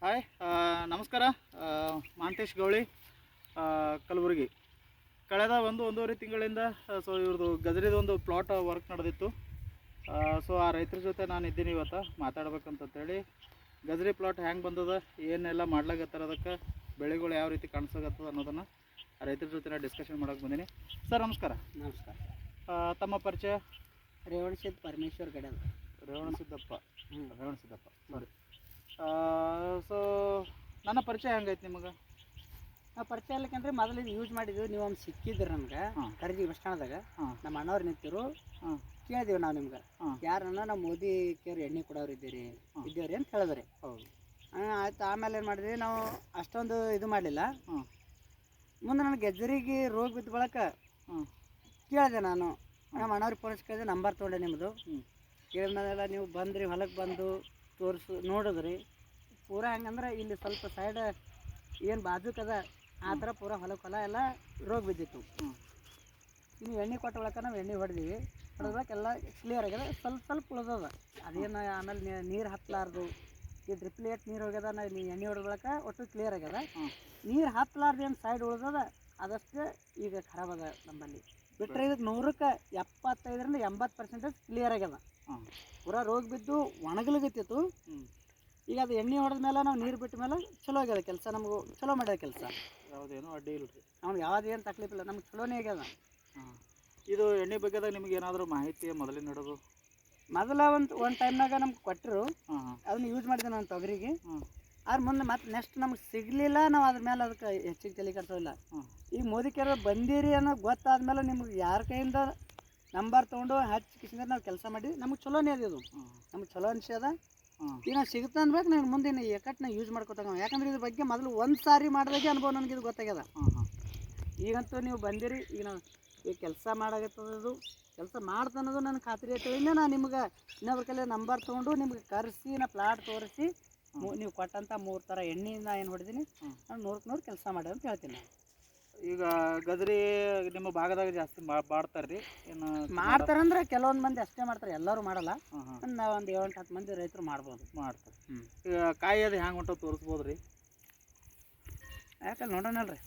Hi ನಮಸ್ಕಾರ. ಮಾಂತೇಶ್ ಗೌಳಿ, ಕಲಬುರಗಿ. ಕಳೆದ ಒಂದೂವರೆ ತಿಂಗಳಿಂದ ಸೊ ಇವ್ರದ್ದು ಗಜರಿದು ಒಂದು ಪ್ಲಾಟ್ ವರ್ಕ್ ನಡೆದಿತ್ತು. ಸೊ ಆ ರೈತರ ಜೊತೆ ನಾನು ಇದ್ದೀನಿ ಇವತ್ತು ಮಾತಾಡ್ಬೇಕಂತೇಳಿ. ಗಜರಿ ಪ್ಲಾಟ್ ಹೆಂಗೆ ಬಂದದ, ಏನೆಲ್ಲ ಮಾಡ್ಲಾಗತ್ತಾರ, ಅದಕ್ಕೆ ಬೆಳೆಗಳು ಯಾವ ರೀತಿ ಕಾಣಿಸಾಗತ್ತದ ಅನ್ನೋದನ್ನು ಆ ರೈತರ ಜೊತೆ ಡಿಸ್ಕಷನ್ ಮಾಡೋಕೆ ಬಂದೀನಿ. ಸರ್ ನಮಸ್ಕಾರ. ನಮಸ್ಕಾರ. ತಮ್ಮ ಪರಿಚಯ? ರೇವಣಸಿದ್ದ ಪರಮೇಶ್ವರ್ ಗಡಲ್. ರೇವಣಸಿದ್ದಪ್ಪ. ರೇವಣಸಿದ್ದಪ್ಪ, ಸಾರಿ. ಸೊ ನನ್ನ ಪರಿಚಯ ಹೆಂಗೈತೆ ನಿಮಗೆ? ನಾವು ಪರಿಚಯ ಇಲ್ಲಕಂದ್ರೆ ಮೊದಲು ಇದು ಯೂಸ್ ಮಾಡಿದ್ವಿ. ನೀವು ಒಮ್ಮೆ ಸಿಕ್ಕಿದ್ರಿ ನಮ್ಗೆ ಖರೀದಿ ಬಸ್ ಸ್ಟ್ಯಾಂಡ್ದಾಗ. ನಮ್ಮ ಅಣ್ಣವ್ರು ನಿಂತಿರು, ಕೇಳಿದೀವಿ ನಾವು ನಿಮ್ಗೆ ಯಾರನ್ನ ನಾವು ಮೋದಿ ಕೇರ್ ಎಣ್ಣೆ ಕೊಡೋರು ಇದ್ದೇವ್ರಿ ಅಂತ ಹೇಳಿದ್ರಿ. ಹೌದು. ಆಯ್ತು. ಆಮೇಲೆ ಏನು ಮಾಡಿದ್ವಿ ನಾವು, ಅಷ್ಟೊಂದು ಇದು ಮಾಡಲಿಲ್ಲ. ಮುಂದೆ ನನಗೆ ಗಜ್ಜರಿಗೆ ರೋಗ ಬಿದ್ದ ಬಳಕ ಕೇಳಿದೆ ನಾನು. ನಮ್ಮ ಅಣ್ಣವ್ರಿಗೆ ಫೋನ್ ಕೇಳಿದೆ, ನಂಬರ್ ತೊಗೊಂಡೆ ನಿಮ್ಮದು. ಕೇಳಿದ್ಮೇಲೆಲ್ಲ ನೀವು ಬಂದ್ರಿ, ಹೊಲಕ್ಕೆ ಬಂದು ನೋಡಿದ್ರಿ. ಪೂರಾ ಹೆಂಗಂದ್ರೆ ಇಲ್ಲಿ ಸ್ವಲ್ಪ ಸೈಡ್ ಏನು ಬಾಜುಕದ ಆ ಥರ ಪೂರಾ ಹೊಲ ಎಲ್ಲ ರೋಗ ಬಿದ್ದಿತ್ತು. ಇನ್ನು ಎಣ್ಣೆ ಕೊಟ್ಟ ಬಳಕ ನಾವು ಎಣ್ಣೆ ಹೊಡೆದೀವಿ. ಹೊಡೆದ್ಬೇಕೆಲ್ಲ ಕ್ಲಿಯರ್ ಆಗ್ಯದ. ಸ್ವಲ್ಪ ಉಳ್ದದ. ಅದೇನು ಆಮೇಲೆ ನೀರು ಹತ್ತಲಾರ್ದು, ಈ ಡ್ರಿಪ್ಲೇಟ್ ನೀರು ಹೋಗ್ಯದ. ನೀವು ಎಣ್ಣೆ ಹೊಡೆದ ಬಳಕ ಒಟ್ಟು ಕ್ಲಿಯರ್ ಆಗ್ಯದ. ನೀರು ಹತ್ತಲಾರ್ದು ಏನು ಸೈಡ್ ಉಳ್ದದ ಅದಷ್ಟೇ ಈಗ ಖರಾಬ್ ಅದ ನಮ್ಮಲ್ಲಿ. ಬಿಟ್ಟರೆ ಇದಕ್ಕೆ 100ಕ್ಕೆ 75ರಿಂದ 80% ಕ್ಲಿಯರ್ ಆಗ್ಯದ. ಪೂರಾ ರೋಗ ಬಿದ್ದು ಒಣಗಲಿಗತ್ತಿತ್ತು. ಈಗ ಅದು ಎಣ್ಣೆ ಹೊಡೆದ ಮೇಲೆ ನಾವು ನೀರು ಬಿಟ್ಟ ಮೇಲೆ ಚಲೋ ಆಗ್ಯದ ಕೆಲಸ. ನಮಗೂ ಚಲೋ ಮಾಡ್ಯದ ಕೆಲಸ. ಯಾವುದೇನೋ ಅಡ್ಡಿ ಇಲ್ಲ ರೀ. ಅವ್ನು ಯಾವುದೇನು ತಕ್ಲೀಫ್ ಇಲ್ಲ, ನಮ್ಗೆ ಚಲೋನೇ ಆಗ್ಯದ. ಇದು ಎಣ್ಣೆ ಬಗ್ಗೆದಾಗ ನಿಮ್ಗೆ ಏನಾದರೂ ಮಾಹಿತಿ ಮೊದಲಿನ ನಡೆದು? ಮೊದಲ ಒಂದು ಟೈಮ್ನಾಗ ನಮ್ಗೆ ಕೊಟ್ಟರು, ಅದನ್ನ ಯೂಸ್ ಮಾಡಿದೆ ನಾನು ತೊಗರಿಗೆ. ಆದ್ರೆ ಮುಂದೆ ಮತ್ತೆ ನೆಕ್ಸ್ಟ್ ನಮ್ಗೆ ಸಿಗಲಿಲ್ಲ. ನಾವು ಅದ್ರ ಮೇಲೆ ಅದಕ್ಕೆ ಹೆಚ್ಚಿಗೆ ತಲೆ ಕೆಡಿಸೋಲ್ಲ. ಈಗ ಮೋದಿ ಕೇರ್ ಬಂದಿರಿ ಅನ್ನೋ ಗೊತ್ತಾದ್ಮೇಲೆ ನಿಮ್ಗೆ ಯಾರ ಕೈಯಿಂದ ನಂಬರ್ ತೊಗೊಂಡು ಹಚ್ಚಿ ಕಿಸಿಂದ ನಾವು ಕೆಲಸ ಮಾಡಿ ನಮ್ಗೆ ಚಲೋನೇ ಅದು. ಇದು ನಮ್ಗೆ ಚಲೋ ಅನ್ಸ್ಯದ. ಈಗ ನಾವು ಸಿಗುತ್ತೆ ಅನ್ಬೇಕು. ನಾನು ಮುಂದೆ ಏಕಟ್ಟು ಯೂಸ್ ಮಾಡ್ಕೊತಾಗ, ಯಾಕಂದ್ರೆ ಇದ್ರ ಬಗ್ಗೆ ಮೊದಲು ಒಂದು ಸಾರಿ ಮಾಡಿದಾಗೆ ಅನುಭವ ನನಗೆ ಇದು ಗೊತ್ತಾಗ್ಯದ. ಈಗಂತೂ ನೀವು ಬಂದಿರಿ, ಈಗ ನಾವು ಈಗ ಕೆಲಸ ಮಾಡಾಗತ್ತದು, ಕೆಲಸ ಮಾಡ್ತಾನದು ನನಗೆ ಖಾತ್ರಿ ಐತೆ. ನಾನು ನಿಮ್ಗೆ ಇನ್ನೊಬ್ರ ಕೈಲಿ ನಂಬರ್ ತೊಗೊಂಡು ನಿಮ್ಗೆ ಕರೆಸಿ ನಾ ಪ್ಲಾಟ್ ತೋರಿಸಿ ನೀವು ಕೊಟ್ಟಂಥ 3 ಥರ ಎಣ್ಣೆಯಿಂದ ಏನು ಹೊಡೆದೀನಿ, ನಾನು 100ಕ್ಕೆ 100 ಕೆಲಸ ಮಾಡಿ ಅಂತ ಹೇಳ್ತೀನಿ. ಈಗ ಗಜರಿ ನಿಮ್ಮ ಭಾಗದಾಗ ಜಾಸ್ತಿ ಮಾಡ್ತಾರೆ ರೀ? ಏನು ಮಾಡ್ತಾರಂದ್ರೆ ಕೆಲವೊಂದು ಮಂದಿ ಅಷ್ಟೇ ಮಾಡ್ತಾರೆ, ಎಲ್ಲರೂ ಮಾಡಲ್ಲ. ನಾವು ಒಂದು 7-10 ಮಂದಿ ರೈತರು ಮಾಡ್ತಾರೆ. ಈಗ ಕಾಯಿ ಅದು ಹ್ಯಾಂಗೆ ಹೊಂಟೋ ತೋರಿಸ್ಬೋದು ರೀ? ಯಾಕಂದ್ರೆ ನೋಡೋಣಲ್ರಿ.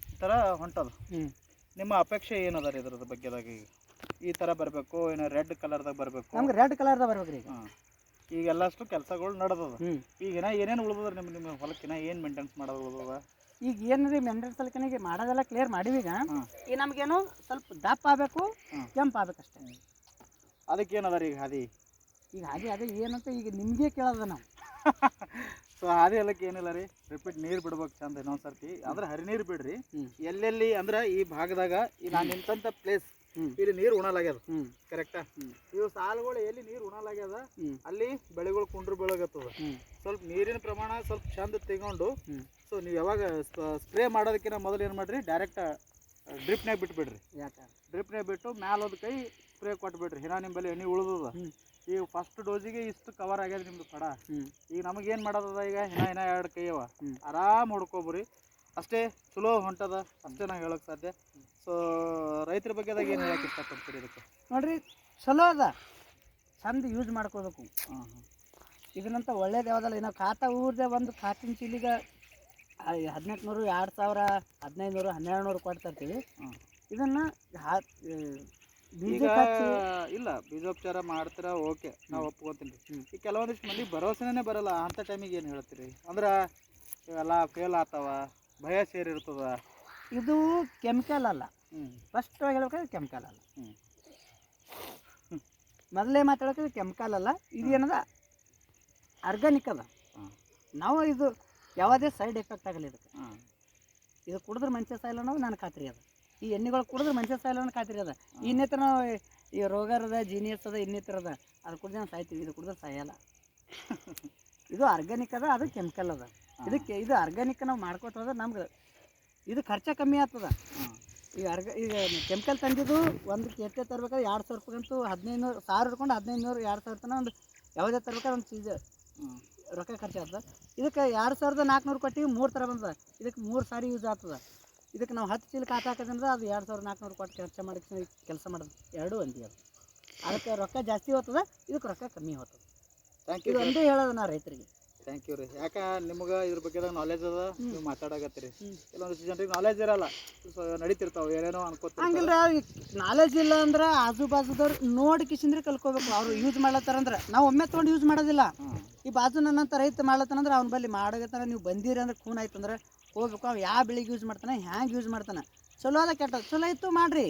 ಈ ಥರ ಹೊಂಟದು. ನಿಮ್ಮ ಅಪೇಕ್ಷೆ ಏನದ ರೀ ಇದ್ರದ ಬಗ್ಗೆದಾಗ? ಈಗ ಈ ಥರ ಬರಬೇಕು, ಏನೋ ರೆಡ್ ಕಲರ್ದಾಗ ಬರಬೇಕು? ನಮ್ಗೆ ರೆಡ್ ಕಲರ್ದಾಗ ಬರ್ಬೇಕು ರೀ. ಈಗ ಎಲ್ಲಷ್ಟು ಕೆಲಸಗಳು ನಡೆದದ. ಈಗಿನ ಏನೇನು ಉಳ್ದದ ನಿಮ್ಮ ಹೊಲಕ್ಕಿನ ಏನು ಮೇಂಟೆನ್ಸ್ ಮಾಡೋದು ಉಳ್ದದ? ಈಗ ಏನು ರೀ ಮೇಂಟೆನ್ಸ್ ಸಲಕನಿಗೆ ಮಾಡೋದೆಲ್ಲ ಕ್ಲಿಯರ್ ಮಾಡೀವಿ. ಈಗ ನಮಗೇನು ಸ್ವಲ್ಪ ದಪ್ಪ ಆಗಬೇಕು, ಕೆಂಪು ಆಗ್ಬೇಕಷ್ಟೇ. ಅದಕ್ಕೇನದ ರೀ ಈಗ ಹಾದಿ? ಈಗ ಅದೇ ಏನಂತ ಈಗ ನಿಮಗೆ ಕೇಳೋದ ನಾವು. ಸೊ ಹಾದಿ ಎಲ್ಲಕ್ಕೆ ಏನಿಲ್ಲ ರೀ, ರಿಪೀಟ್ ನೀರು ಬಿಡ್ಬೇಕು ಚಂದ ಇನ್ನೊಂದು ಸರ್ತಿ. ಅಂದ್ರೆ ಹರಿ ನೀರು ಬಿಡ್ರಿ. ಎಲ್ಲೆಲ್ಲಿ ಅಂದ್ರೆ ಈ ಭಾಗದಾಗ ನಾನು ನಿಂತಂಥ ಪ್ಲೇಸ್ ಇಲ್ಲಿ ನೀರು ಉಣಲಾಗ್ಯದ, ಕರೆಕ್ಟಾ? ಇವು ಸಾಲುಗಳು ಎಲ್ಲಿ ನೀರು ಉಣಲಾಗ್ಯದ ಅಲ್ಲಿ ಬೆಳೆಗಳು ಕುಂಡ್ರು ಬೆಳಗತ್ತದ. ಸ್ವಲ್ಪ ನೀರಿನ ಪ್ರಮಾಣ ಸ್ವಲ್ಪ ಚಂದ ತೆಗೊಂಡು, ಸೊ ನೀವು ಯಾವಾಗ ಸ್ಪ್ರೇ ಮಾಡೋದಕ್ಕಿಂತ ಮೊದಲು ಏನು ಮಾಡಿರಿ, ಡೈರೆಕ್ಟ್ ಡ್ರಿಪ್ನಾಗ ಬಿಟ್ಬಿಡ್ರಿ. ಯಾಕೆ ಡ್ರಿಪ್ನಾಗ ಬಿಟ್ಟು ಮ್ಯಾಲೋದು ಕೈ ಸ್ಪ್ರೇ ಕೊಟ್ಬಿಡ್ರಿ. ಹಿನ ನಿಂಬಲ್ಲಿ ಎಣ್ಣೆ ಉಳಿದದ. ಈಗ ಫಸ್ಟ್ ಡೋಸಿಗೆ ಇಷ್ಟು ಕವರ್ ಆಗ್ಯದ ನಿಮ್ದು ಪಡ. ಈಗ ನಮಗೇನು ಮಾಡೋದದ, ಈಗ ಹಿನ 2 ಕೈ ಅವ, ಆರಾಮ್ ಹೊಡ್ಕೊಬ್ರಿ. ಅಷ್ಟೇ ಚಲೋ ಹೊಂಟದ, ಅಷ್ಟೇ ನಾವು ಹೇಳೋಕೆ ಸಾಧ್ಯ. ಸೊ ರೈತರ ಬಗ್ಗೆದಾಗ ಏನು ಹೇಳಕ್ಕೆ ಇಷ್ಟಪಡ್ತೀರಿ ಇದಕ್ಕೆ? ನೋಡ್ರಿ, ಚಲೋ ಅದ, ಚಂದ ಯೂಸ್ ಮಾಡ್ಕೋಬೇಕು. ಇದನ್ನಂತ ಒಳ್ಳೇದು ಯಾವುದಲ್ಲ. ನಾವು ಖಾತಾ ಊರ್ದೆ ಒಂದು ಖಾತಿನ ಚೀಲಿಗೆ 1800, 2000, 1500, 1200 ಕೊಡ್ತಾ ಇರ್ತೀವಿ. ಇದನ್ನು ಈಗ ಇಲ್ಲ ಬೀಜೋಪಚಾರ ಮಾಡ್ತೀರಾ, ಓಕೆ, ನಾವು ಒಪ್ಕೊತೀನಿ. ಈಗ ಕೆಲವೊಂದಿಷ್ಟು ಮಂದಿ ಭರವಸೆನೇ ಬರಲ್ಲ. ಅಂಥ ಟೈಮಿಗೆ ಏನು ಹೇಳ್ತೀರಿ? ಅಂದ್ರೆ ಇವೆಲ್ಲ ಫೇಲ್ ಆಗ್ತಾವ, ಭಯ ಸೇರಿರ್ತದ. ಇದು ಕೆಮಿಕಲ್ ಅಲ್ಲ. ಫಸ್ಟ್ ಹೇಳ್ಬೇಕಾದ್ರೆ ಕೆಮಿಕಲ್ ಅಲ್ಲ. ಮೊದಲೇ ಮಾತಾಡೋಕೆ ಕೆಮಿಕಲ್ ಅಲ್ಲ. ಇದು ಏನದ ಆರ್ಗಾನಿಕ್ ಅದ. ನಾವು ಇದು ಯಾವುದೇ ಸೈಡ್ ಎಫೆಕ್ಟ್ ಆಗಲ್ಲ ಇದಕ್ಕೆ. ಇದು ಕುಡಿದ್ರೆ ಮನುಷ್ಯ ಸಾಯಿಲ್ಲ ಅನ್ನೋದು ನನ್ನ ಖಾತ್ರಿ ಅದ. ಈ ಎಣ್ಣೆಗಳು ಕುಡಿದ್ರೆ ಮನುಷ್ಯ ಸಾಯಿಲ್ಲ ಅನ್ನೋ ಖಾತ್ರಿ ಅದ. ಇನ್ನಿತರ ನಾವು ಈ ರೋಗರದ ಜೀನಿಯಸ್ ಅದ, ಇನ್ನಿತರದ ಅದು ಕುಡಿದ್ರೆ ನಾವು ಸಾಯ್ತೀವಿ. ಇದು ಕುಡಿದ್ರೆ ಸಾಯಲ್ಲ. ಇದು ಆರ್ಗ್ಯಾನಿಕ್ ಅದ, ಅದು ಕೆಮಿಕಲ್ ಅದ. ಇದು ಆರ್ಗ್ಯಾನಿಕ್ ನಾವು ಮಾಡ್ಕೊತ ಹೋದ್ರೆ ನಮ್ಗೆ ಇದು ಖರ್ಚು ಕಮ್ಮಿ ಆಗ್ತದ. ಈಗ ಕೆಮಿಕಲ್ ತಂದಿದ್ದು ಒಂದು ಕೆಟ್ಟೆ ತರಬೇಕಾದ್ರೆ 2000 ರೂಪಾಯಿಗಂತೂ 1500 1000 ಹಿಡ್ಕೊಂಡು 1500 2000 ತನಕ ಒಂದು ಯಾವುದೇ ತರ್ಬೇಕಾದ್ರೆ ಒಂದು ಚೀಸ್ ಹ್ಞೂ ರೊಕ್ಕ ಖರ್ಚಾಗ್ತದೆ. ಇದಕ್ಕೆ 2400 ಕೊಟ್ಟು 3 ಥರ ಬಂದದ. ಇದಕ್ಕೆ 3 ಸಾರಿ ಯೂಸ್ ಆಗ್ತದೆ. ಇದಕ್ಕೆ ನಾವು 10 ಚೀಲಕ್ಕೆ ಹಾಕೋದ್ರಿಂದ ಅದು 2400 ಕೊಟ್ಟು ಖರ್ಚು ಮಾಡಿ ಕೆಲಸ ಮಾಡೋದು ಎರಡೂ ಒಂದೇ ಅದು. ಅದಕ್ಕೆ ರೊಕ್ಕ ಜಾಸ್ತಿ ಹೋಗ್ತದೆ, ಇದಕ್ಕೆ ರೊಕ್ಕ ಕಮ್ಮಿ ಹೋಗ್ತದೆ. ಥ್ಯಾಂಕ್ ಯು ಇದು ಒಂದೇ ಹೇಳೋದು ನಾ ರೈತರಿಗೆ. ಥ್ಯಾಂಕ್ ಯು ರೀ. ಯಾಕೆ ನಿಮ್ಗೆ ಇದ್ರ ಬಗ್ಗೆ ನಾಲೆಜ್ ಅದ, ನೀವು ಮಾತಾಡಕತ್ತೀರಿ. ಕೆಲವೊಂದಿಷ್ಟು ಜನರಿಗೆ ನಾಲೆಜ್ ಇರಲ್ಲ, ಸೊ ನಡೀತಿರ್ತಾವೆ, ಏನೇನೋ ಅನ್ಕೋತಾರೆ. ಹಂಗಿಲ್ಲ, ನಾಲೆಜ್ ಇಲ್ಲ ಅಂದ್ರೆ ಆಜು ಬಾಜುದವ್ರು ನೋಡಿ ಕಿಸಿಂದ್ರೆ ಕಲ್ಕೋಬೇಕು. ಅವ್ರು ಯೂಸ್ ಮಾಡ್ಲತ್ತಾರಂದ್ರೆ ನಾವು ಒಮ್ಮೆ ತೊಗೊಂಡು ಯೂಸ್ ಮಾಡೋದಿಲ್ಲ. ಈ ಬಾಜು ನನ್ನಂತ ರೈತ ಮಾಡ್ಲತ್ತಾನಂದ್ರೆ ಅವ್ನ ಬಲ್ಲಿ ಮಾಡಗತ್ತಾರ ನೀವು ಬಂದಿರಿ ಅಂದ್ರೆ ಖೂನ್ ಆಯ್ತಂದ್ರೆ ಹೋಗ್ಬೇಕು. ಅವ್ನು ಯಾವ ಬೆಳಿಗ್ಗೆ ಯೂಸ್ ಮಾಡ್ತಾನೆ, ಹ್ಯಾಂಗೆ ಯೂಸ್ ಮಾಡ್ತಾನೆ, ಚಲೋ ಅದ ಕೆಟ್ಟ ಚಲೋ ಇತ್ತು ಮಾಡಿರಿ,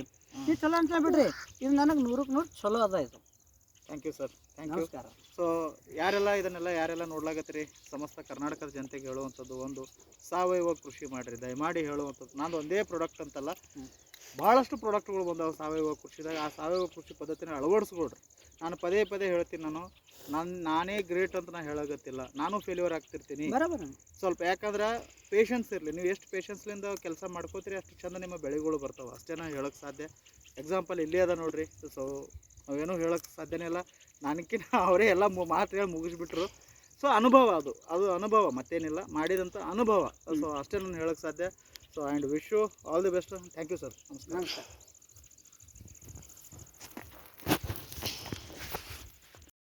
ನೀವು ಚಲೋ ಅಂತ ಬಿಡ್ರಿ. ಇದು ನನಗೆ 100ಕ್ಕೆ 100 ಚಲೋ ಅದ ಇದು. Thank you sir, thank you. ನಮಸ್ಕಾರ. ಸೊ ಯಾರೆಲ್ಲ ನೋಡ್ಲಾಕತ್ತೀರಿ, ಸಮಸ್ತ ಕರ್ನಾಟಕದ ಜನತೆಗೆ ಹೇಳುವಂಥದ್ದು ಒಂದು ಸಾವಯವ ಕೃಷಿ ಮಾಡಿರಿ, ದಯಮಾಡಿ ಹೇಳುವಂಥದ್ದು. ನಾನು ಒಂದೇ ಪ್ರಾಡಕ್ಟ್ ಅಂತಲ್ಲ, ಭಾಳಷ್ಟು ಪ್ರಾಡಕ್ಟ್ಗಳು ಬಂದಾವೆ ಸಾವಯವ ಕೃಷಿದಾಗ. ಆ ಸಾವಯವ ಕೃಷಿ ಪದ್ಧತಿನ ಅಳವಡಿಸ್ಕೊಡ್ರಿ. ನಾನು ಪದೇ ಹೇಳ್ತೀನಿ, ನಾನೇ ಗ್ರೇಟ್ ಅಂತ ನಾನು ಹೇಳೋಗತ್ತಿಲ್ಲ, ನಾನು ಫೇಲ್ಯೂರ್ ಆಗ್ತಿರ್ತೀನಿ ಸ್ವಲ್ಪ. ಯಾಕಂದ್ರೆ ಪೇಷನ್ಸ್ ಇರಲಿ, ನೀವು ಎಷ್ಟು ಪೇಷನ್ಸ್ಲಿಂದ ಕೆಲಸ ಮಾಡ್ಕೋತೀರಿ ಅಷ್ಟು ಚಂದ ನಿಮ್ಮ ಬೆಳೆಗಳು ಬರ್ತಾವೆ, ಅಷ್ಟೇ ನಾನು ಹೇಳೋಕ್ಕೆ ಸಾಧ್ಯ. ಎಕ್ಸಾಂಪಲ್ ಇಲ್ಲೇ ಅದ ನೋಡಿರಿ. ಸೊ ನಾವೇನೂ ಹೇಳೋಕ್ಕೆ ಸಾಧ್ಯನೇ ಇಲ್ಲ, ನನಗಿನ್ನ ಅವರೇ ಎಲ್ಲ ಮಾತು ಹೇಳಿ ಮುಗಿಸ್ಬಿಟ್ರು. ಸೊ ಅನುಭವ ಅದು ಅನುಭವ, ಮತ್ತೇನಿಲ್ಲ, ಮಾಡಿದಂಥ ಅನುಭವ. ಸೊ ಅಷ್ಟೇ ನಾನು ಹೇಳೋಕ್ಕೆ ಸಾಧ್ಯ. So and wish you all the best. Thank you sir. ನಮಸ್ಕಾರ.